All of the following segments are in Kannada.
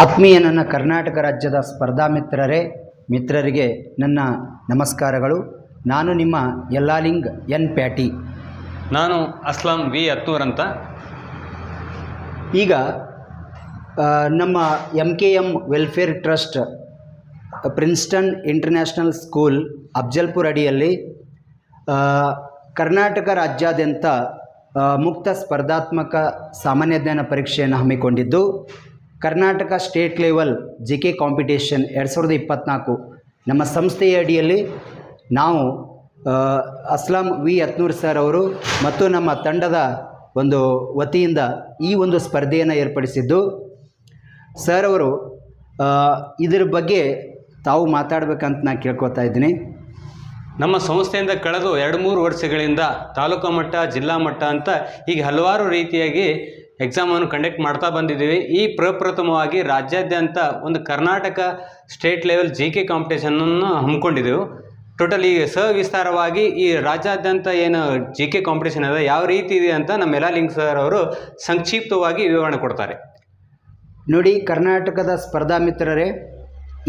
ಆತ್ಮೀಯ ನನ್ನ ಕರ್ನಾಟಕ ರಾಜ್ಯದ ಸ್ಪರ್ಧಾ ಮಿತ್ರರಿಗೆ ನನ್ನ ನಮಸ್ಕಾರಗಳು. ನಾನು ನಿಮ್ಮ ಯಲ್ಲಾಲಿಂಗ್ ಎನ್ ಪ್ಯಾಟಿ. ನಾನು ಅಸ್ಲಾಂ ವಿ ಅತ್ತೂರ್ ಅಂತ. ಈಗ ನಮ್ಮ MKM welfare trust Princeton international school Afzalpur ಅಡಿಯಲ್ಲಿ ಕರ್ನಾಟಕ ರಾಜ್ಯಾದ್ಯಂತ ಮುಕ್ತ ಸ್ಪರ್ಧಾತ್ಮಕ ಸಾಮಾನ್ಯ ಜ್ಞಾನ ಪರೀಕ್ಷೆಯನ್ನು ಹಮ್ಮಿಕೊಂಡಿದ್ದು, Karnataka state level GK competition 2024 ನಮ್ಮ ಸಂಸ್ಥೆಯ ಅಡಿಯಲ್ಲಿ ನಾವು ಅಸ್ಲಾಂ ವಿ ಅತ್ನೂರ್ ಸರ್ ಅವರು ಮತ್ತು ನಮ್ಮ ತಂಡದ ಒಂದು ವತಿಯಿಂದ ಈ ಒಂದು ಸ್ಪರ್ಧೆಯನ್ನು ಏರ್ಪಡಿಸಿದ್ದು, ಸರ್ ಅವರು ಇದರ ಬಗ್ಗೆ ತಾವು ಮಾತಾಡಬೇಕಂತ ನಾನು ಕೇಳ್ಕೊತಾ ಇದ್ದೀನಿ. ನಮ್ಮ ಸಂಸ್ಥೆಯಿಂದ ಕಳೆದು 2-3 ವರ್ಷಗಳಿಂದ ತಾಲೂಕು ಮಟ್ಟ, ಜಿಲ್ಲಾ ಮಟ್ಟ ಅಂತ ಹೀಗೆ ಹಲವಾರು ರೀತಿಯಾಗಿ ಎಕ್ಸಾಮನ್ನು ಕಂಡಕ್ಟ್ ಮಾಡ್ತಾ ಬಂದಿದ್ದೀವಿ. ಈ ಪ್ರಪ್ರಥಮವಾಗಿ ರಾಜ್ಯಾದ್ಯಂತ ಒಂದು ಕರ್ನಾಟಕ ಸ್ಟೇಟ್ ಲೆವೆಲ್ GK ಕಾಂಪಿಟೇಷನನ್ನು ಹಮ್ಮಿಕೊಂಡಿದ್ದೆವು. ಟೋಟಲ್ ಈಗ ಸವಿಸ್ತಾರವಾಗಿ ಈ ರಾಜ್ಯಾದ್ಯಂತ ಏನು GK ಕಾಂಪಿಟೇಷನ್ ಇದೆ ಯಾವ ರೀತಿ ಇದೆ ಅಂತ ನಮ್ಮ ಯಲ್ಲಾಲಿಂಗ್ ಸರ್ ಅವರು ಸಂಕ್ಷಿಪ್ತವಾಗಿ ವಿವರಣೆ ಕೊಡ್ತಾರೆ. ನೋಡಿ, ಕರ್ನಾಟಕದ ಸ್ಪರ್ಧಾ ಮಿತ್ರರೇ,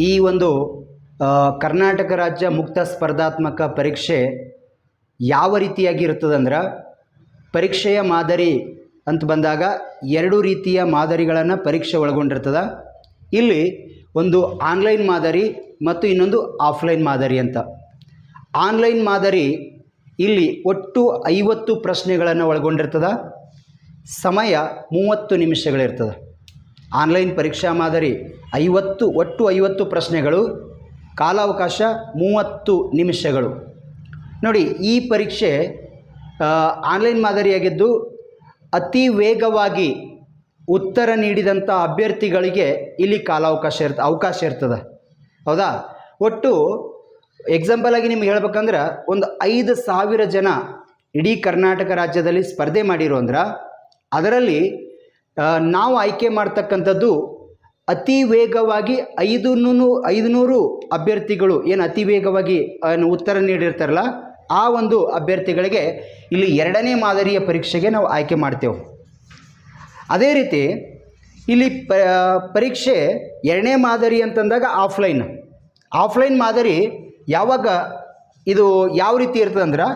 ಈ ಒಂದು ಕರ್ನಾಟಕ ರಾಜ್ಯ ಮುಕ್ತ ಸ್ಪರ್ಧಾತ್ಮಕ ಪರೀಕ್ಷೆ ಯಾವ ರೀತಿಯಾಗಿರ್ತದಂದ್ರೆ, ಪರೀಕ್ಷೆಯ ಮಾದರಿ ಅಂತ ಬಂದಾಗ 2 ರೀತಿಯ ಮಾದರಿಗಳನ್ನು ಪರೀಕ್ಷೆ ಒಳಗೊಂಡಿರ್ತದೆ. ಇಲ್ಲಿ ಒಂದು ಆನ್ಲೈನ್ ಮಾದರಿ ಮತ್ತು ಇನ್ನೊಂದು ಆಫ್ಲೈನ್ ಮಾದರಿ ಅಂತ. ಆನ್ಲೈನ್ ಮಾದರಿ ಇಲ್ಲಿ ಒಟ್ಟು 50 ಪ್ರಶ್ನೆಗಳನ್ನು ಒಳಗೊಂಡಿರ್ತದೆ. ಸಮಯ 30 ನಿಮಿಷಗಳಿರ್ತದೆ. ಆನ್ಲೈನ್ ಪರೀಕ್ಷಾ ಮಾದರಿ ಒಟ್ಟು 50 ಪ್ರಶ್ನೆಗಳು, ಕಾಲಾವಕಾಶ 30 ನಿಮಿಷಗಳು. ನೋಡಿ, ಈ ಪರೀಕ್ಷೆ ಆನ್ಲೈನ್ ಮಾದರಿಯಾಗಿದ್ದು ಅತಿ ವೇಗವಾಗಿ ಉತ್ತರ ನೀಡಿದಂಥ ಅಭ್ಯರ್ಥಿಗಳಿಗೆ ಇಲ್ಲಿ ಅವಕಾಶ ಇರ್ತದೆ. ಹೌದಾ? ಒಟ್ಟು ಎಕ್ಸಾಂಪಲ್ ಆಗಿ ನಿಮ್ಗೆ ಹೇಳ್ಬೇಕಂದ್ರೆ ಒಂದು 5,000 ಜನ ಇಡೀ ಕರ್ನಾಟಕ ರಾಜ್ಯದಲ್ಲಿ ಸ್ಪರ್ಧೆ ಮಾಡಿರೋ ಅಂದ್ರೆ, ಅದರಲ್ಲಿ ನಾವು ಆಯ್ಕೆ ಮಾಡ್ತಕ್ಕಂಥದ್ದು ಅತಿ ವೇಗವಾಗಿ 500 ಅಭ್ಯರ್ಥಿಗಳು ಏನು ಅತಿ ವೇಗವಾಗಿ ಉತ್ತರ ನೀಡಿರ್ತಾರಲ್ಲ, ಆ ಒಂದು ಅಭ್ಯರ್ಥಿಗಳಿಗೆ ಇಲ್ಲಿ 2ನೇ ಮಾದರಿಯ ಪರೀಕ್ಷೆಗೆ ನಾವು ಆಯ್ಕೆ ಮಾಡ್ತೇವೆ. ಅದೇ ರೀತಿ ಇಲ್ಲಿ ಪರೀಕ್ಷೆ 2ನೇ ಮಾದರಿ ಅಂತಂದಾಗ ಆಫ್ಲೈನ್ ಮಾದರಿ ಯಾವಾಗ ಇದು ಯಾವ ರೀತಿ ಇರ್ತದೆ ಅಂದ್ರೆ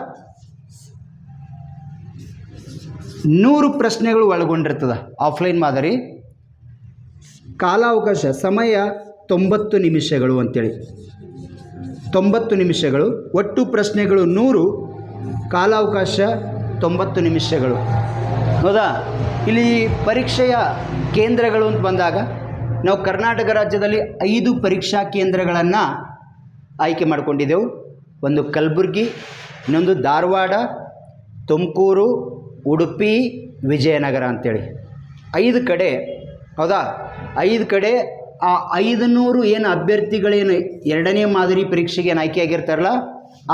100 ಪ್ರಶ್ನೆಗಳು ಒಳಗೊಂಡಿರ್ತದೆ ಆಫ್ಲೈನ್ ಮಾದರಿ. ಕಾಲಾವಕಾಶ ಸಮಯ 90 ನಿಮಿಷಗಳು ಅಂತೇಳಿ 90 ನಿಮಿಷಗಳು. ಒಟ್ಟು ಪ್ರಶ್ನೆಗಳು 100, ಕಾಲಾವಕಾಶ 90 ನಿಮಿಷಗಳು. ಹೌದಾ? ಇಲ್ಲಿ ಪರೀಕ್ಷೆಯ ಕೇಂದ್ರಗಳು ಅಂತ ಬಂದಾಗ ನಾವು ಕರ್ನಾಟಕ ರಾಜ್ಯದಲ್ಲಿ 5 ಪರೀಕ್ಷಾ ಕೇಂದ್ರಗಳನ್ನು ಆಯ್ಕೆ ಮಾಡಿಕೊಂಡಿದ್ದೆವು. ಒಂದು ಕಲಬುರಗಿ, ಇನ್ನೊಂದು ಧಾರವಾಡ, ತುಮಕೂರು, ಉಡುಪಿ, ವಿಜಯನಗರ ಅಂಥೇಳಿ 5 ಕಡೆ. ಹೌದಾ? 5 ಕಡೆ ಆ 500 ಏನು ಅಭ್ಯರ್ಥಿಗಳೇನು 2ನೇ ಮಾದರಿ ಪರೀಕ್ಷೆಗೆ ಏನು ಆಯ್ಕೆಯಾಗಿರ್ತಾರಲ್ಲ,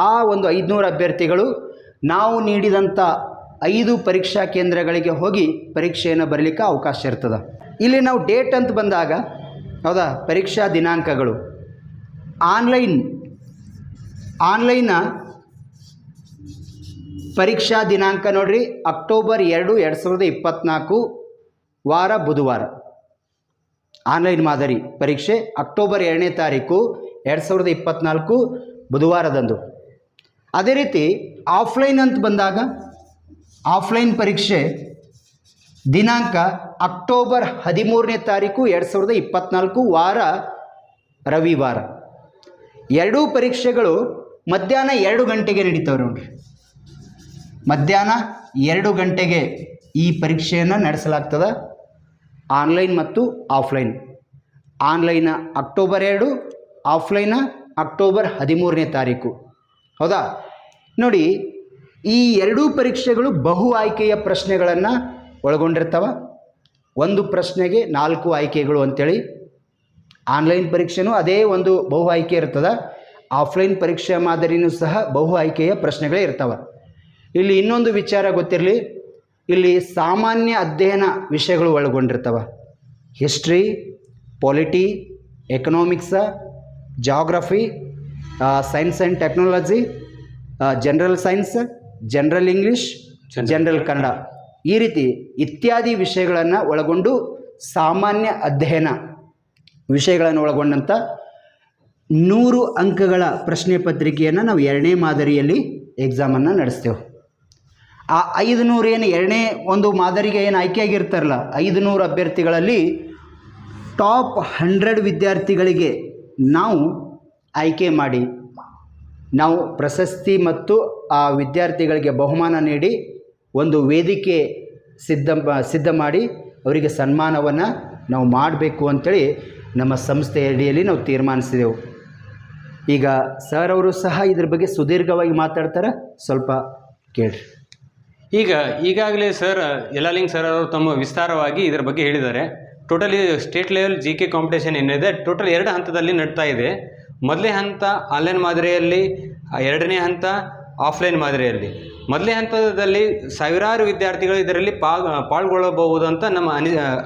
ಆ ಒಂದು 500 ಅಭ್ಯರ್ಥಿಗಳು ನಾವು ನೀಡಿದಂಥ 5 ಪರೀಕ್ಷಾ ಕೇಂದ್ರಗಳಿಗೆ ಹೋಗಿ ಪರೀಕ್ಷೆಯನ್ನು ಬರಲಿಕ್ಕೆ ಅವಕಾಶ ಇರ್ತದೆ. ಇಲ್ಲಿ ನಾವು ಡೇಟ್ ಅಂತ ಬಂದಾಗ, ಹೌದಾ, ಪರೀಕ್ಷಾ ದಿನಾಂಕಗಳು ಆನ್ಲೈನ ಪರೀಕ್ಷಾ ದಿನಾಂಕ ನೋಡ್ರಿ, ಅಕ್ಟೋಬರ್ 2, 2024 ವಾರ ಬುಧವಾರ. ಆನ್ಲೈನ್ ಮಾದರಿ ಪರೀಕ್ಷೆ ಅಕ್ಟೋಬರ್ 2ನೇ ತಾರೀಕು 2024 ಬುಧವಾರದಂದು. ಅದೇ ರೀತಿ ಆಫ್ಲೈನ್ ಅಂತ ಬಂದಾಗ ಆಫ್ಲೈನ್ ಪರೀಕ್ಷೆ ದಿನಾಂಕ ಅಕ್ಟೋಬರ್ 13ನೇ ತಾರೀಕು 2024 ವಾರ ರವಿವಾರ. 2 ಪರೀಕ್ಷೆಗಳು ಮಧ್ಯಾಹ್ನ 2 ಗಂಟೆಗೆ ನಡೀತವೆ ನೋಡ್ರಿ. ಮಧ್ಯಾಹ್ನ 2 ಗಂಟೆಗೆ ಈ ಪರೀಕ್ಷೆಯನ್ನು ನಡೆಸಲಾಗ್ತದೆ, ಆನ್ಲೈನ್ ಮತ್ತು ಆಫ್ಲೈನ್. ಆನ್ಲೈನ ಅಕ್ಟೋಬರ್ 2, ಆಫ್ಲೈನ ಅಕ್ಟೋಬರ್ 13ನೇ ತಾರೀಕು. ಹೌದಾ? ನೋಡಿ, ಈ 2 ಪರೀಕ್ಷೆಗಳು ಬಹು ಆಯ್ಕೆಯ ಪ್ರಶ್ನೆಗಳನ್ನು ಒಳಗೊಂಡಿರ್ತವೆ. ಒಂದು ಪ್ರಶ್ನೆಗೆ 4 ಆಯ್ಕೆಗಳು ಅಂಥೇಳಿ. ಆನ್ಲೈನ್ ಪರೀಕ್ಷೆನೂ ಅದೇ ಒಂದು ಬಹು ಆಯ್ಕೆ ಇರ್ತದೆ. ಆಫ್ಲೈನ್ ಪರೀಕ್ಷೆ ಮಾದರಿನೂ ಸಹ ಬಹು ಆಯ್ಕೆಯ ಪ್ರಶ್ನೆಗಳೇ ಇರ್ತವೆ. ಇಲ್ಲಿ ಇನ್ನೊಂದು ವಿಚಾರ ಗೊತ್ತಿರಲಿ, ಇಲ್ಲಿ ಸಾಮಾನ್ಯ ಅಧ್ಯಯನ ವಿಷಯಗಳು ಒಳಗೊಂಡಿರ್ತವೆ. History, polity, economics, geography, science and technology, general science, general English, general Kannada, ಈ ರೀತಿ ಇತ್ಯಾದಿ ವಿಷಯಗಳನ್ನು ಒಳಗೊಂಡು ಸಾಮಾನ್ಯ ಅಧ್ಯಯನ ವಿಷಯಗಳನ್ನು ಒಳಗೊಂಡಂಥ 100 ಅಂಕಗಳ ಪ್ರಶ್ನೆ ಪತ್ರಿಕೆಯನ್ನು ನಾವು 2ನೇ ಮಾದರಿಯಲ್ಲಿ ಎಕ್ಸಾಮನ್ನು ನಡೆಸ್ತೇವೆ. ಆ 500 ಏನು 2ನೇ ಒಂದು ಮಾದರಿಗೆ ಏನು ಆಯ್ಕೆಯಾಗಿರ್ತಾರಲ್ಲ, 500 ಅಭ್ಯರ್ಥಿಗಳಲ್ಲಿ ಟಾಪ್ 100 ವಿದ್ಯಾರ್ಥಿಗಳಿಗೆ ನಾವು ಆಯ್ಕೆ ಮಾಡಿ ನಾವು ಪ್ರಶಸ್ತಿ ಮತ್ತು ಆ ವಿದ್ಯಾರ್ಥಿಗಳಿಗೆ ಬಹುಮಾನ ನೀಡಿ ಒಂದು ವೇದಿಕೆ ಸಿದ್ಧ ಮಾಡಿ ಅವರಿಗೆ ಸನ್ಮಾನವನ್ನು ನಾವು ಮಾಡಬೇಕು ಅಂಥೇಳಿ ನಮ್ಮ ಸಂಸ್ಥೆಯ ಅಡಿಯಲ್ಲಿ ನಾವು ತೀರ್ಮಾನಿಸಿದೆವು. ಈಗ ಸರ್ ಅವರು ಸಹ ಇದ್ರ ಬಗ್ಗೆ ಸುದೀರ್ಘವಾಗಿ ಮಾತಾಡ್ತಾರೆ, ಸ್ವಲ್ಪ ಕೇಳ್ರಿ. ಈಗಾಗಲೇ ಸರ್ ಯಲ್ಲಾಲಿಂಗ್ ಸರ್ ಅವರು ತಮ್ಮ ವಿಸ್ತಾರವಾಗಿ ಇದರ ಬಗ್ಗೆ ಹೇಳಿದ್ದಾರೆ. Totally state level GK competition ಏನಿದೆ ಟೋಟಲ್ 2 ಹಂತದಲ್ಲಿ ನಡೀತಾ ಇದೆ. ಮೊದಲನೇ ಹಂತ ಆನ್ಲೈನ್ ಮಾದರಿಯಲ್ಲಿ, 2ನೇ ಹಂತ ಆಫ್ಲೈನ್ ಮಾದರಿಯಲ್ಲಿ. ಮೊದಲನೇ ಹಂತದಲ್ಲಿ ಸಾವಿರಾರು ವಿದ್ಯಾರ್ಥಿಗಳು ಇದರಲ್ಲಿ ಪಾಲ್ಗೊಳ್ಳಬಹುದು ಅಂತ ನಮ್ಮ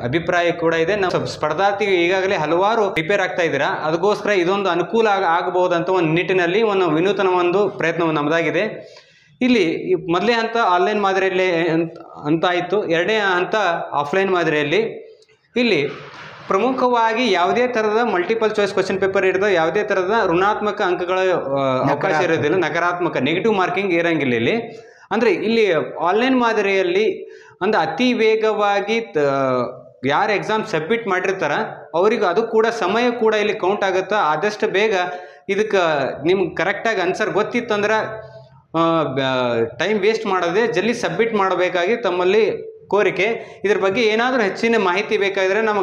ಅಭಿಪ್ರಾಯ ಕೂಡ ಇದೆ. ನಮ್ಮ ಸ್ಪರ್ಧಾರ್ಥಿಗಳು ಈಗಾಗಲೇ ಹಲವಾರು ಪ್ರಿಪೇರ್ ಆಗ್ತಾ ಇದ್ದೀರಾ, ಅದಕ್ಕೋಸ್ಕರ ಇದೊಂದು ಅನುಕೂಲ ಆಗಬಹುದಂತ ಒಂದು ನಿಟ್ಟಿನಲ್ಲಿ ಒಂದು ವಿನೂತನ ಒಂದು ಪ್ರಯತ್ನ ನಮ್ಮದಾಗಿದೆ. ಇಲ್ಲಿ ಮೊದಲನೇ ಹಂತ ಆನ್ಲೈನ್ ಮಾದರಿಯಲ್ಲಿ ಅಂತ ಆಯಿತು. 2ನೇ ಹಂತ ಆಫ್ಲೈನ್ ಮಾದರಿಯಲ್ಲಿ. ಇಲ್ಲಿ ಪ್ರಮುಖವಾಗಿ ಯಾವುದೇ ಥರದ ಮಲ್ಟಿಪಲ್ ಚಾಯ್ಸ್ ಕ್ವಶನ್ ಪೇಪರ್ ಇರೋದು, ಯಾವುದೇ ಥರದ ಋಣಾತ್ಮಕ ಅಂಕಗಳ ಅವಕಾಶ ಇರೋದಿಲ್ಲ, ನಕಾರಾತ್ಮಕ ನೆಗೆಟಿವ್ ಮಾರ್ಕಿಂಗ್ ಇರೋಂಗಿಲ್ಲ ಇಲ್ಲಿ. ಅಂದರೆ ಇಲ್ಲಿ ಆನ್ಲೈನ್ ಮಾದರಿಯಲ್ಲಿ ಅಂದರೆ ಅತಿ ವೇಗವಾಗಿ ಯಾರು ಎಕ್ಸಾಮ್ ಸಬ್ಮಿಟ್ ಮಾಡಿರ್ತಾರ ಅವ್ರಿಗೆ ಅದು ಕೂಡ ಸಮಯ ಕೂಡ ಇಲ್ಲಿ ಕೌಂಟ್ ಆಗುತ್ತಾ. ಆದಷ್ಟು ಬೇಗ ಇದಕ್ಕೆ ನಿಮ್ಗೆ ಕರೆಕ್ಟಾಗಿ ಆನ್ಸರ್ ಗೊತ್ತಿತ್ತಂದ್ರೆ ಟೈಮ್ ವೇಸ್ಟ್ ಮಾಡದೆ ಜಲ್ದಿ ಸಬ್ಮಿಟ್ ಮಾಡಬೇಕಾಗಿ ತಮ್ಮಲ್ಲಿ ಕೋರಿಕೆ. ಇದ್ರ ಬಗ್ಗೆ ಏನಾದರೂ ಹೆಚ್ಚಿನ ಮಾಹಿತಿ ಬೇಕಾದರೆ ನಮ್ಮ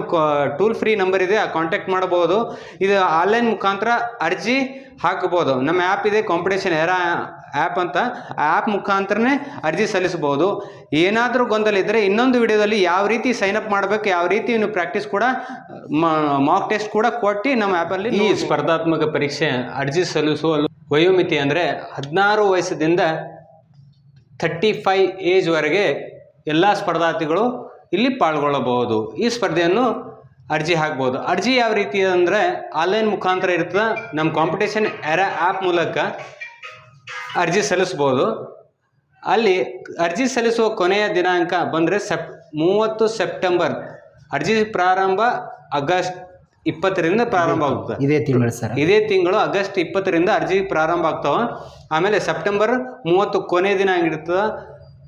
ಟೂಲ್ ಫ್ರೀ ನಂಬರ್ ಇದೆ, ಕಾಂಟ್ಯಾಕ್ಟ್ ಮಾಡಬಹುದು. ಇದು ಆನ್ಲೈನ್ ಮುಖಾಂತರ ಅರ್ಜಿ ಹಾಕಬಹುದು. ನಮ್ಮ ಆ್ಯಪ್ ಇದೆ, ಕಾಂಪಿಟೇಷನ್ ಎರಾ ಆ್ಯಪ್ ಅಂತ. ಆ ಆ್ಯಪ್ ಮುಖಾಂತರನೇ ಅರ್ಜಿ ಸಲ್ಲಿಸಬಹುದು. ಏನಾದರೂ ಗೊಂದಲ ಇದ್ದರೆ ಇನ್ನೊಂದು ವಿಡಿಯೋದಲ್ಲಿ ಯಾವ ರೀತಿ ಸೈನಪ್ ಮಾಡಬೇಕು, ಯಾವ ರೀತಿ ನೀವು ಪ್ರಾಕ್ಟೀಸ್ ಕೂಡ ಮಾಕ್ ಟೆಸ್ಟ್ ಕೂಡ ಕೊಟ್ಟು ನಮ್ಮ ಆ್ಯಪಲ್ಲಿ. ಈ ಸ್ಪರ್ಧಾತ್ಮಕ ಪರೀಕ್ಷೆ ಅರ್ಜಿ ಸಲ್ಲಿಸುವ ವಯೋಮಿತಿ ಅಂದರೆ 16 ವಯಸ್ಸಿನಿಂದ 35 ಏಜ್ವರೆಗೆ ಎಲ್ಲ ಸ್ಪರ್ಧಾರ್ಥಿಗಳು ಇಲ್ಲಿ ಪಾಲ್ಗೊಳ್ಳಬಹುದು. ಈ ಸ್ಪರ್ಧೆಯನ್ನು ಅರ್ಜಿ ಹಾಕ್ಬೋದು. ಅರ್ಜಿ ಯಾವ ರೀತಿ ಅಂದರೆ ಆನ್ಲೈನ್ ಮುಖಾಂತರ ಇರ್ತದೆ. ನಮ್ಮ ಕಾಂಪಿಟೇಷನ್ ಎರಾ ಆ್ಯಪ್ ಮೂಲಕ ಅರ್ಜಿ ಸಲ್ಲಿಸ್ಬೋದು. ಅಲ್ಲಿ ಅರ್ಜಿ ಸಲ್ಲಿಸುವ ಕೊನೆಯ ದಿನಾಂಕ ಬಂದರೆ 30 ಸೆಪ್ಟೆಂಬರ್. ಅರ್ಜಿ ಪ್ರಾರಂಭ ಆಗಸ್ಟ್ 20ರಿಂದ ಪ್ರಾರಂಭ ಆಗುತ್ತೆ. ಇದೇ ತಿಂಗಳು ಸರ್, ಇದೇ ತಿಂಗಳು ಆಗಸ್ಟ್ 20ರಿಂದ ಅರ್ಜಿ ಪ್ರಾರಂಭ ಆಗ್ತಾವೆ. ಆಮೇಲೆ ಸೆಪ್ಟೆಂಬರ್ 30 ಕೊನೆಯ ದಿನ ಆಗಿರ್ತದೆ.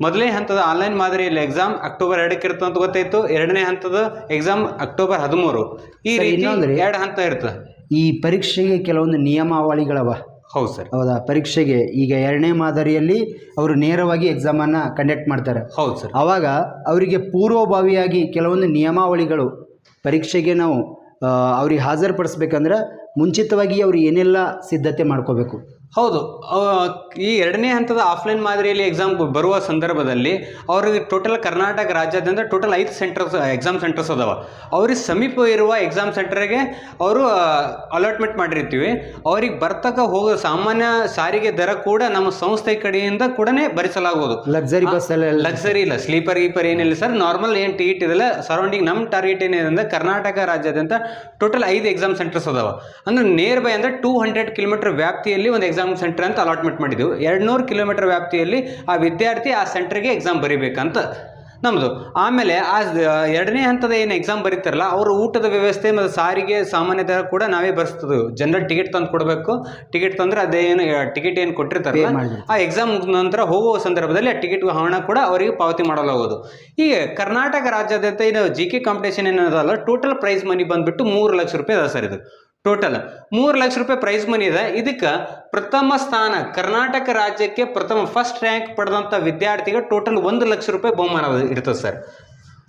ಮೊದಲನೇ ಹಂತದ ಆನ್ಲೈನ್ ಮಾದರಿಯಲ್ಲಿ ಎಕ್ಸಾಮ್ ಅಕ್ಟೋಬರ್ 2ಕ್ಕೆ ಇರುತ್ತೆ ಅಂತ ಗೊತ್ತಾಯಿತು. 2ನೇ ಹಂತದ ಎಕ್ಸಾಮ್ ಅಕ್ಟೋಬರ್ 13. ಈ ರೀತಿ 2 ಹಂತ ಇರ್ತದೆ. ಈ ಪರೀಕ್ಷೆಗೆ ಕೆಲವೊಂದು ನಿಯಮಾವಳಿಗಳವ. ಹೌದು ಸರ್. ಹೌದಾ? ಪರೀಕ್ಷೆಗೆ ಈಗ 2ನೇ ಮಾದರಿಯಲ್ಲಿ ಅವರು ನೇರವಾಗಿ ಎಕ್ಸಾಮನ್ನು ಕಂಡಕ್ಟ್ ಮಾಡ್ತಾರೆ. ಹೌದು ಸರ್. ಆವಾಗ ಅವರಿಗೆ ಪೂರ್ವಭಾವಿಯಾಗಿ ಕೆಲವೊಂದು ನಿಯಮಾವಳಿಗಳು ಪರೀಕ್ಷೆಗೆ ನಾವು ಅವ್ರಿಗೆ ಹಾಜರುಪಡಿಸ್ಬೇಕಂದ್ರೆ ಮುಂಚಿತವಾಗಿ ಅವ್ರು ಏನೆಲ್ಲ ಸಿದ್ಧತೆ ಮಾಡ್ಕೋಬೇಕು? ಹೌದು. ಈ 2ನೇ ಹಂತದ ಆಫ್ಲೈನ್ ಮಾದರಿಯಲ್ಲಿ ಎಕ್ಸಾಮ್ ಬರುವ ಸಂದರ್ಭದಲ್ಲಿ ಅವ್ರಿಗೆ ಟೋಟಲ್ ಕರ್ನಾಟಕ ರಾಜ್ಯಾದ್ಯಂತ ಟೋಟಲ್ 5 ಸೆಂಟರ್ಸ್ ಎಕ್ಸಾಮ್ ಸೆಂಟರ್ಸ್ ಅದಾವ. ಅವ್ರಿಗೆ ಸಮೀಪ ಇರುವ ಎಕ್ಸಾಮ್ ಸೆಂಟರ್ಗೆ ಅವರು ಅಲಾಟ್ಮೆಂಟ್ ಮಾಡಿರ್ತೀವಿ. ಅವ್ರಿಗೆ ಬರ್ತಕ್ಕ ಹೋಗೋ ಸಾಮಾನ್ಯ ಸಾರಿಗೆ ದರ ಕೂಡ ನಮ್ಮ ಸಂಸ್ಥೆ ಕಡೆಯಿಂದ ಕೂಡ ಭರಿಸಲಾಗುವುದು. ಲಕ್ಸರಿ ಬಸ್ಸಲ್ಲಿ ಲಕ್ಸರಿ ಇಲ್ಲ, ಸ್ಲೀಪರ್ ಗೀಪರ್ ಏನಿಲ್ಲ ಸರ್. ನಾರ್ಮಲ್ ಏನು ಟಿಕೆಟ್ ಇದೆಲ್ಲ ಸರೌಂಡಿಂಗ್ ನಮ್ಮ ಟಾರ್ಗೆಟ್ ಏನಿದೆ ಅಂದರೆ ಕರ್ನಾಟಕ ರಾಜ್ಯಾದ್ಯಂತ ಟೋಟಲ್ 5 ಎಕ್ಸಾಮ್ ಸೆಂಟರ್ಸ್ ಅದಾವ. ಅಂದರೆ ನಿಯರ್ ಬೈ ಅಂದರೆ 200 ಕಿಲೋಮೀಟರ್ ವ್ಯಾಪ್ತಿಯಲ್ಲಿ ಒಂದು ಎಕ್ಸಾಮ್ ಸೆಂಟರ್ ಅಂತ ಅಲಾಟ್ಮೆಂಟ್ ಮಾಡಿದ್ದೆವು. 200 ಕಿಲೋಮೀಟರ್ ವ್ಯಾಪ್ತಿಯಲ್ಲಿ ಆ ವಿದ್ಯಾರ್ಥಿ ಆ ಸೆಂಟರ್ಗೆ ಎಕ್ಸಾಮ್ ಬರೀಬೇಕಂತ ನಮ್ಮದು. ಆಮೇಲೆ ಆ 2ನೇ ಹಂತದ ಏನು ಎಕ್ಸಾಮ್ ಬರೀತಾರಲ್ಲ ಅವರು ಊಟದ ವ್ಯವಸ್ಥೆ ಮತ್ತು ಸಾರಿಗೆ ಸಾಮಾನ್ಯ ದರ ಕೂಡ ನಾವೇ ಬರೆಸ್ತದೆ. ಜನರಲ್ ಟಿಕೆಟ್ ತಂದು ಕೊಡಬೇಕು. ಟಿಕೆಟ್ ತಂದ್ರೆ ಅದೇನು ಟಿಕೆಟ್ ಏನು ಕೊಟ್ಟಿರ್ತಾರಲ್ಲ ಆ ಎಕ್ಸಾಮ್ ನಂತರ ಹೋಗುವ ಸಂದರ್ಭದಲ್ಲಿ ಆ ಟಿಕೆಟ್ ಹಣ ಕೂಡ ಅವರಿಗೆ ಪಾವತಿ ಮಾಡಲಾಗುವುದು. ಈಗ ಕರ್ನಾಟಕ ರಾಜ್ಯಾದ್ಯಂತ ಏನು GK ಕಾಂಪಿಟೇಷನ್ ಏನದಲ್ಲ ಟೋಟಲ್ ಪ್ರೈಸ್ ಮನಿ ಬಂದುಬಿಟ್ಟು 3 ಲಕ್ಷ ರೂಪಾಯಿ ಅದ ಸರ್. ಇದು ಟೋಟಲ್ 3 ಲಕ್ಷ ರೂಪಾಯಿ ಪ್ರೈಸ್ ಮನಿ ಇದೆ. ಇದಕ್ಕೆ ಪ್ರಥಮ ಸ್ಥಾನ ಕರ್ನಾಟಕ ರಾಜ್ಯಕ್ಕೆ ಫಸ್ಟ್ ರ್ಯಾಂಕ್ ಪಡೆದಂಥ ವಿದ್ಯಾರ್ಥಿಗೆ ಟೋಟಲ್ 1 ಲಕ್ಷ ರೂಪಾಯಿ ಬಹುಮಾನ ಇರ್ತದೆ ಸರ್.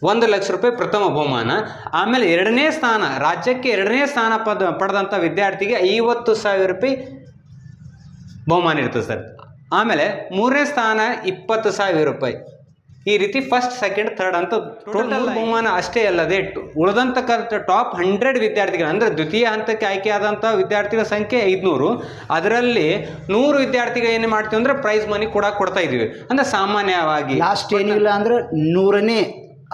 1 ಲಕ್ಷ ರೂಪಾಯಿ ಪ್ರಥಮ ಬಹುಮಾನ. ಆಮೇಲೆ 2ನೇ ಸ್ಥಾನ ರಾಜ್ಯಕ್ಕೆ 2ನೇ ಸ್ಥಾನ ಪಡೆದಂಥ ವಿದ್ಯಾರ್ಥಿಗೆ 50,000 ರೂಪಾಯಿ ಬಹುಮಾನ ಇರ್ತದೆ ಸರ್. ಆಮೇಲೆ 3ನೇ ಸ್ಥಾನ 20,000 ರೂಪಾಯಿ. ಈ ರೀತಿ ಫಸ್ಟ್ ಸೆಕೆಂಡ್ ಥರ್ಡ್ ಅಂತ ಟೋಟಲ್ ಬಹುಮಾನ ಅಷ್ಟೇ ಅಲ್ಲದೆ ಉಳಿದಂತಕ್ಕಂಥ ಟಾಪ್ 100 ವಿದ್ಯಾರ್ಥಿಗಳು ಅಂದರೆ ದ್ವಿತೀಯ ಹಂತಕ್ಕೆ ಆಯ್ಕೆಯಾದಂಥ ವಿದ್ಯಾರ್ಥಿಗಳ ಸಂಖ್ಯೆ 500. ಅದರಲ್ಲಿ 100 ವಿದ್ಯಾರ್ಥಿಗಳು ಏನು ಮಾಡ್ತೀವಿ ಅಂದರೆ ಪ್ರೈಸ್ ಮನಿ ಕೂಡ ಕೊಡ್ತಾ ಇದೀವಿ. ಅಂದರೆ ಸಾಮಾನ್ಯವಾಗಿ ಲಾಸ್ಟ್ ಏನಿಲ್ಲ ಅಂದ್ರೆ 100ನೇ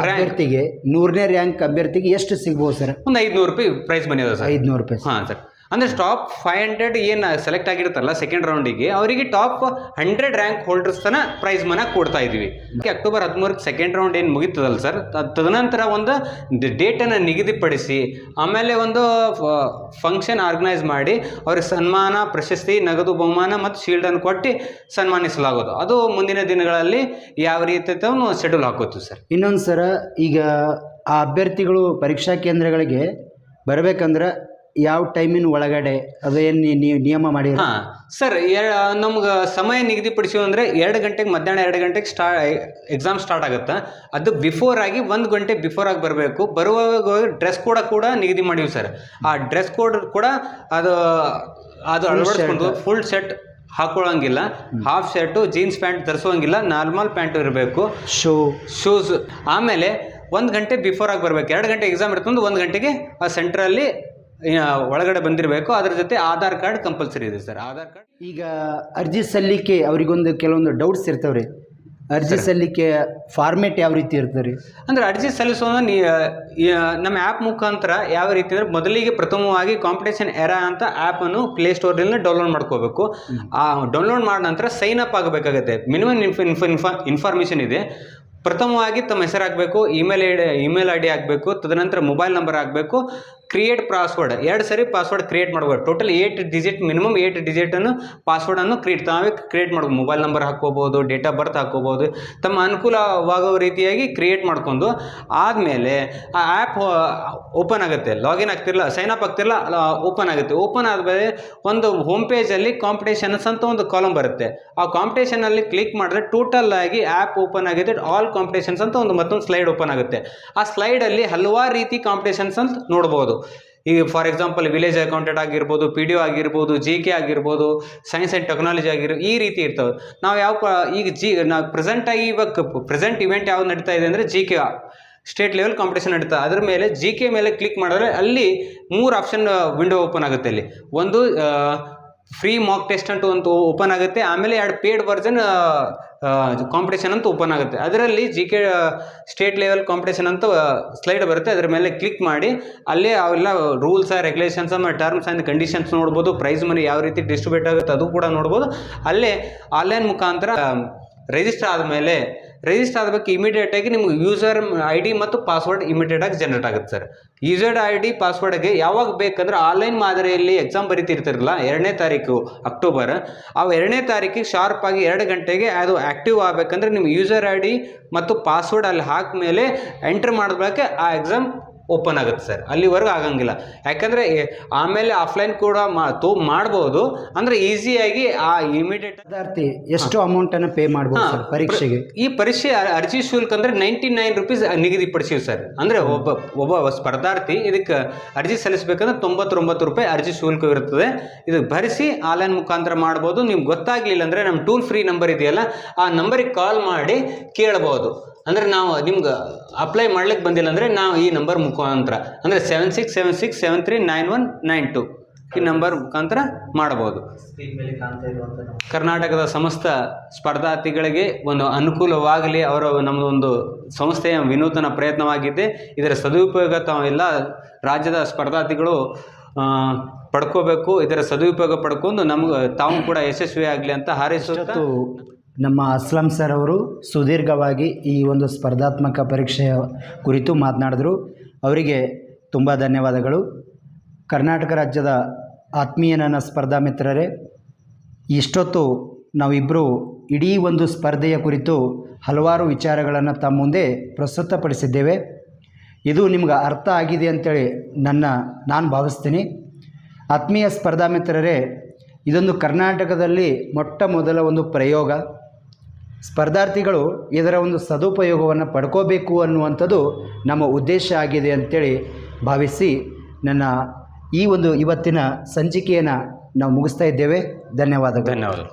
ಅಭ್ಯರ್ಥಿಗೆ 100ನೇ ರ್ಯಾಂಕ್ ಅಭ್ಯರ್ಥಿಗೆ ಎಷ್ಟು ಸಿಗ್ಬೋದು ಸರ್? ಒಂದು 500 ರೂಪಾಯಿ ಪ್ರೈಸ್ ಮನಿ ಅದ ಸರ್. 500 ರೂಪಾಯಿ. ಹಾಂ ಸರ್. ಅಂದರೆ ಟಾಪ್ 500 ಏನು ಸೆಲೆಕ್ಟ್ ಆಗಿರುತ್ತಲ್ಲ ಸೆಕೆಂಡ್ ರೌಂಡಿಗೆ ಅವರಿಗೆ ಟಾಪ್ 100 ರ್ಯಾಂಕ್ ಹೋಲ್ಡರ್ಸ್ ತನ ಪ್ರೈಸ್ ಮನ ಕೊಡ್ತಾ ಇದ್ದೀವಿ. ಅಕ್ಟೋಬರ್ 13 ಸೆಕೆಂಡ್ ರೌಂಡ್ ಏನು ಮುಗೀತದಲ್ಲ ಸರ್, ತದನಂತರ ಒಂದು ಡೇಟನ್ನು ನಿಗದಿಪಡಿಸಿ ಆಮೇಲೆ ಒಂದು ಫಂಕ್ಷನ್ ಆರ್ಗನೈಸ್ ಮಾಡಿ ಅವ್ರಿಗೆ ಸನ್ಮಾನ, ಪ್ರಶಸ್ತಿ, ನಗದು ಬಹುಮಾನ ಮತ್ತು ಶೀಲ್ಡನ್ನು ಕೊಟ್ಟು ಸನ್ಮಾನಿಸಲಾಗೋದು. ಅದು ಮುಂದಿನ ದಿನಗಳಲ್ಲಿ ಯಾವ ರೀತಿ ಶೆಡ್ಯೂಲ್ ಹಾಕೋತೀವಿ ಸರ್. ಇನ್ನೊಂದು ಸರ, ಈಗ ಆ ಅಭ್ಯರ್ಥಿಗಳು ಪರೀಕ್ಷಾ ಕೇಂದ್ರಗಳಿಗೆ ಬರಬೇಕಂದ್ರೆ ಯಾವ ಟೈಮಿನ ಒಳಗಡೆ ಅದೇನು ನೀವು ನಿಯಮ ಮಾಡಿ? ಹಾಂ ಸರ್, ನಮ್ಗೆ ಸಮಯ ನಿಗದಿಪಡಿಸಿ ಅಂದರೆ 2 ಗಂಟೆಗೆ, ಮಧ್ಯಾಹ್ನ 2 ಗಂಟೆಗೆ ಎಕ್ಸಾಮ್ ಸ್ಟಾರ್ಟ್ ಆಗುತ್ತೆ. ಅದು ಬಿಫೋರ್ ಆಗಿ 1 ಗಂಟೆ ಬಿಫೋರ್ ಆಗಿ ಬರಬೇಕು. ಬರುವಾಗ ಡ್ರೆಸ್ ಕೋಡ್ ಕೂಡ ನಿಗದಿ ಮಾಡೀವಿ ಸರ್. ಆ ಡ್ರೆಸ್ ಕೋಡ್ ಕೂಡ ಅದು ಅಳವಡಿಸ್ಕೊಂಡು ಫುಲ್ ಸೆಟ್ ಹಾಕೊಳ್ಳೋಂಗಿಲ್ಲ, ಹಾಫ್ ಶರ್ಟು, ಜೀನ್ಸ್ ಪ್ಯಾಂಟ್ ಧರಿಸೋಂಗಿಲ್ಲ, ನಾರ್ಮಲ್ ಪ್ಯಾಂಟು ಇರಬೇಕು, ಶೂಸ್. ಆಮೇಲೆ 1 ಗಂಟೆ ಬಿಫೋರ್ ಆಗಿ ಬರಬೇಕು. 2 ಗಂಟೆ ಎಕ್ಸಾಮ್ ಇರ್ತಂದು 1 ಗಂಟೆಗೆ ಆ ಸೆಂಟ್ರಲ್ಲಿ ಒಳಗಡೆ ಬಂದಿರಬೇಕು. ಅದ್ರ ಜೊತೆ ಆಧಾರ್ ಕಾರ್ಡ್ ಕಂಪಲ್ಸರಿ ಇದೆ ಸರ್. ಆಧಾರ್ ಕಾರ್ಡ್. ಈಗ ಅರ್ಜಿ ಸಲ್ಲಿಕೆ ಅವರಿಗೊಂದು ಕೆಲವೊಂದು ಡೌಟ್ಸ್ ಇರ್ತವ್ರಿ. ಅರ್ಜಿ ಸಲ್ಲಿಕೆ ಫಾರ್ಮೇಟ್ ಯಾವ ರೀತಿ ಇರ್ತದೆ? ಅಂದರೆ ಅರ್ಜಿ ಸಲ್ಲಿಸೋದು ನಮ್ಮ ಆ್ಯಪ್ ಮುಖಾಂತರ ಯಾವ ರೀತಿ ಅಂದರೆ, ಮೊದಲಿಗೆ ಪ್ರಥಮವಾಗಿ ಕಾಂಪಿಟೇಷನ್ ಎರಾ ಅಂತ ಆ್ಯಪನ್ನು ಪ್ಲೇಸ್ಟೋರ್ನಲ್ಲಿ ಡೌನ್ಲೋಡ್ ಮಾಡ್ಕೋಬೇಕು. ಆ ಡೌನ್ಲೋಡ್ ಮಾಡಿದ ನಂತರ ಸೈನ್ ಅಪ್ ಆಗಬೇಕಾಗುತ್ತೆ. ಮಿನಿಮಮ್ ಇನ್ಫಾರ್ಮೇಷನ್ ಇದೆ. ಪ್ರಥಮವಾಗಿ ತಮ್ಮ ಹೆಸರು ಹಾಕಬೇಕು, ಇಮೇಲ್ ಐ ಡಿ ಹಾಕಬೇಕು, ತದನಂತರ ಮೊಬೈಲ್ ನಂಬರ್ ಹಾಕಬೇಕು, ಕ್ರಿಯೇಟ್ ಪಾಸ್ವರ್ಡ್ 2 ಸರಿ ಪಾಸ್ವರ್ಡ್ ಕ್ರಿಯೇಟ್ ಮಾಡ್ಬೋದು. ಟೋಟಲ್ 8 ಡಿಜಿಟ್, ಮಿನಿಮಮ್ 8 ಡಿಜಿಟನ್ನು ಪಾಸ್ವರ್ಡನ್ನು ತಾವೇ ಕ್ರಿಯೇಟ್ ಮಾಡ್ಬೋದು. ಮೊಬೈಲ್ ನಂಬರ್ ಹಾಕ್ಕೋಬೋದು, ಡೇಟ್ ಆಫ್ ಬರ್ತ್ ಹಾಕ್ಕೋಬೋದು, ತಮ್ಮ ಅನುಕೂಲವಾಗೋ ರೀತಿಯಾಗಿ ಕ್ರಿಯೇಟ್ ಮಾಡ್ಕೊಂಡು ಆದಮೇಲೆ ಆ ಆ್ಯಪ್ ಓಪನ್ ಆಗುತ್ತೆ. ಲಾಗಿನ್ ಆಗ್ತಿರಲ್ಲ, ಸೈನ್ ಅಪ್ ಆಗ್ತಿರಲ್ಲ, ಓಪನ್ ಆಗುತ್ತೆ. ಓಪನ್ ಆದಮೇಲೆ ಒಂದು ಹೋಮ್ ಪೇಜಲ್ಲಿ ಕಾಂಪಿಟೇಷನ್ಸ್ ಅಂತ ಒಂದು ಕಾಲಮ್ ಬರುತ್ತೆ. ಆ ಕಾಂಪಿಟೇಷನಲ್ಲಿ ಕ್ಲಿಕ್ ಮಾಡಿದ್ರೆ ಟೋಟಲ್ ಆಗಿ ಆ್ಯಪ್ ಓಪನ್ ಆಗಿದೆ. ಆಲ್ ಕಾಂಪಿಟೇಷನ್ಸ್ ಅಂತ ಮತ್ತೊಂದು ಸ್ಲೈಡ್ ಓಪನ್ ಆಗುತ್ತೆ. ಆ ಸ್ಲೈಡಲ್ಲಿ ಹಲವಾರು ರೀತಿ ಕಾಂಪಿಟೇಷನ್ಸ್ ಅಂತ ನೋಡ್ಬೋದು. ಈಗ ಫಾರ್ ಎಕ್ಸಾಂಪಲ್ ವಿಲೇಜ್ ಅಕೌಂಟೆಂಟ್ ಆಗಿರ್ಬೋದು, PDO ಆಗಿರ್ಬೋದು, GK ಆಗಿರ್ಬೋದು, ಸೈನ್ಸ್ ಆ್ಯಂಡ್ ಟೆಕ್ನಾಲಜಿ ಈ ರೀತಿ ಇರ್ತವೆ. ನಾವು ನಾವು ಪ್ರೆಸೆಂಟ್ ಇವೆಂಟ್ ಯಾವ್ದು ನಡೀತಾ ಇದೆ ಅಂದರೆ GK ಸ್ಟೇಟ್ ಲೆವೆಲ್ ಕಾಂಪಿಟೇಷನ್ ನಡೀತಾ. ಅದ್ರ ಮೇಲೆ GK ಮೇಲೆ ಕ್ಲಿಕ್ ಮಾಡಿದ್ರೆ ಅಲ್ಲಿ 3 ಆಪ್ಷನ್ ವಿಂಡೋ ಓಪನ್ ಆಗುತ್ತೆ. ಅಲ್ಲಿ ಒಂದು ಫ್ರೀ ಮಾಕ್ ಟೆಸ್ಟ್ ಅಂತ ಓಪನ್ ಆಗುತ್ತೆ. ಆಮೇಲೆ 2 ಪೇಡ್ ವರ್ಜನ್ ಕಾಂಪಿಟೇಷನ್ ಅಂತ ಓಪನ್ ಆಗುತ್ತೆ. ಅದರಲ್ಲಿ GK ಸ್ಟೇಟ್ ಲೆವೆಲ್ ಕಾಂಪಿಟೇಷನ್ ಅಂತ ಸ್ಲೈಡ್ ಬರುತ್ತೆ. ಅದರ ಮೇಲೆ ಕ್ಲಿಕ್ ಮಾಡಿ ಅಲ್ಲೇ ಅವೆಲ್ಲ rules, regulations, terms and conditions ನೋಡ್ಬೋದು. ಪ್ರೈಸ್ ಮನಿ ಯಾವ ರೀತಿ ಡಿಸ್ಟ್ರಿಬ್ಯೂಟ್ ಆಗುತ್ತೆ ಅದು ಕೂಡ ನೋಡ್ಬೋದು. ಅಲ್ಲೇ ಆನ್ಲೈನ್ ಮುಖಾಂತರ ರಿಜಿಸ್ಟರ್ ಆಗಬೇಕು. ಇಮಿಡಿಯೇಟಾಗಿ ನಿಮ್ಗೆ ಯೂಸರ್ ID ಮತ್ತು ಪಾಸ್ವರ್ಡ್ ಇಮಿಡಿಯೇಟಾಗಿ ಜನರೇಟ್ ಆಗುತ್ತೆ ಸರ್. ಯೂಸರ್ ID ಪಾಸ್ವರ್ಡ್ಗೆ ಯಾವಾಗ ಬೇಕಂದ್ರೆ ಆನ್ಲೈನ್ ಮಾದರಿಯಲ್ಲಿ ಎಕ್ಸಾಮ್ ಬರೀತಿರ್ತಿರಲ್ಲ 2ನೇ ತಾರೀಕು ಅಕ್ಟೋಬರ್, ಆ 2ನೇ ತಾರೀಕಿಗೆ ಶಾರ್ಪ್ ಆಗಿ 2 ಗಂಟೆಗೆ ಅದು ಆ್ಯಕ್ಟಿವ್ ಆಗಬೇಕಂದ್ರೆ ನಿಮ್ಮ ಯೂಸರ್ ID ಮತ್ತು ಪಾಸ್ವರ್ಡ್ ಅಲ್ಲಿ ಹಾಕಿದ್ಮೇಲೆ ಎಂಟ್ರ್ ಮಾಡಬೇಕು. ಆ ಎಕ್ಸಾಮ್ ಓಪನ್ ಆಗುತ್ತೆ ಸರ್. ಅಲ್ಲಿವರೆಗೂ ಆಗಂಗಿಲ್ಲ. ಯಾಕಂದರೆ ಆಮೇಲೆ ಆಫ್ಲೈನ್ ಕೂಡ ಮಾಡ್ಬೋದು. ಅಂದರೆ ಈಸಿಯಾಗಿ ಆ ಇಮಿಡಿಯೇಟ್ ವಿದ್ಯಾರ್ಥಿ ಎಷ್ಟು ಅಮೌಂಟನ್ನು ಪೇ ಮಾಡ್ಬೋದು ಸರ್ ಪರೀಕ್ಷೆಗೆ? ಈ ಪರೀಕ್ಷೆ ಅರ್ಜಿ ಶುಲ್ಕ ಅಂದರೆ 99 ರೂಪೀಸ್ ನಿಗದಿಪಡಿಸಿವಿ ಸರ್. ಅಂದರೆ ಒಬ್ಬ ಸ್ಪರ್ಧಾರ್ಥಿ ಇದಕ್ಕೆ ಅರ್ಜಿ ಸಲ್ಲಿಸಬೇಕಂದ್ರೆ 99 ರೂಪಾಯಿ ಅರ್ಜಿ ಶುಲ್ಕವಿರುತ್ತದೆ. ಇದಕ್ಕೆ ಭರಿಸಿ ಆನ್ಲೈನ್ ಮುಖಾಂತರ ಮಾಡ್ಬೋದು. ನಿಮ್ಗೆ ಗೊತ್ತಾಗಲಿಲ್ಲ ಅಂದರೆ ನಮ್ಮ ಟೂಲ್ ಫ್ರೀ ನಂಬರ್ ಇದೆಯಲ್ಲ, ಆ ನಂಬರಿಗೆ ಕಾಲ್ ಮಾಡಿ ಕೇಳ್ಬೋದು. ಅಂದರೆ ನಾವು ನಿಮ್ಗೆ ಅಪ್ಲೈ ಮಾಡ್ಲಿಕ್ಕೆ ಬಂದಿಲ್ಲ ಅಂದರೆ ನಾವು ಈ ನಂಬರ್ ಮುಖಾಂತರ ಅಂದರೆ 7676739192 ಈ ನಂಬರ್ ಮುಖಾಂತರ ಮಾಡಬಹುದು. ಕರ್ನಾಟಕದ ಸಮಸ್ತ ಸ್ಪರ್ಧಾರ್ಥಿಗಳಿಗೆ ಒಂದು ಅನುಕೂಲವಾಗಲಿ, ನಮ್ಮದೊಂದು ಸಂಸ್ಥೆಯ ವಿನೂತನ ಪ್ರಯತ್ನವಾಗಿದ್ದೆ. ಇದರ ಸದುಪಯೋಗ ತಾವೆಲ್ಲ ರಾಜ್ಯದ ಸ್ಪರ್ಧಾರ್ಥಿಗಳು ಪಡ್ಕೋಬೇಕು. ಇದರ ಸದುಪಯೋಗ ಪಡ್ಕೊಂಡು ತಾವು ಕೂಡ ಯಶಸ್ವಿ ಆಗಲಿ ಅಂತ ಹಾರೈಸುತ್ತಾ ನಮ್ಮ ಅಸ್ಲಂ ಸರ್ ಅವರು ಸುದೀರ್ಘವಾಗಿ ಈ ಒಂದು ಸ್ಪರ್ಧಾತ್ಮಕ ಪರೀಕ್ಷೆಯ ಕುರಿತು ಮಾತನಾಡಿದ್ರು. ಅವರಿಗೆ ತುಂಬ ಧನ್ಯವಾದಗಳು. ಕರ್ನಾಟಕ ರಾಜ್ಯದ ಆತ್ಮೀಯ ನನ್ನ ಸ್ಪರ್ಧಾ ಮಿತ್ರರೇ, ಇಷ್ಟೊತ್ತು ನಾವಿಬ್ಬರು ಇಡೀ ಒಂದು ಸ್ಪರ್ಧೆಯ ಕುರಿತು ಹಲವಾರು ವಿಚಾರಗಳನ್ನು ತಮ್ಮ ಮುಂದೆ ಪ್ರಸ್ತುತಪಡಿಸಿದ್ದೇವೆ. ಇದು ನಿಮ್ಗೆ ಅರ್ಥ ಆಗಿದೆ ಅಂತೇಳಿ ನಾನು ಭಾವಿಸ್ತೀನಿ. ಆತ್ಮೀಯ ಸ್ಪರ್ಧಾ ಮಿತ್ರರೇ, ಇದೊಂದು ಕರ್ನಾಟಕದಲ್ಲಿ ಮೊಟ್ಟ ಮೊದಲ ಒಂದು ಪ್ರಯೋಗ. ಸ್ಪರ್ಧಾರ್ಥಿಗಳು ಇದರ ಒಂದು ಸದುಪಯೋಗವನ್ನು ಪಡ್ಕೋಬೇಕು ಅನ್ನುವಂಥದ್ದು ನಮ್ಮ ಉದ್ದೇಶ ಆಗಿದೆ ಅಂತೇಳಿ ಭಾವಿಸಿ ಇವತ್ತಿನ ಸಂಚಿಕೆಯನ್ನು ನಾವು ಮುಗಿಸ್ತಾ ಇದ್ದೇವೆ. ಧನ್ಯವಾದಗಳು.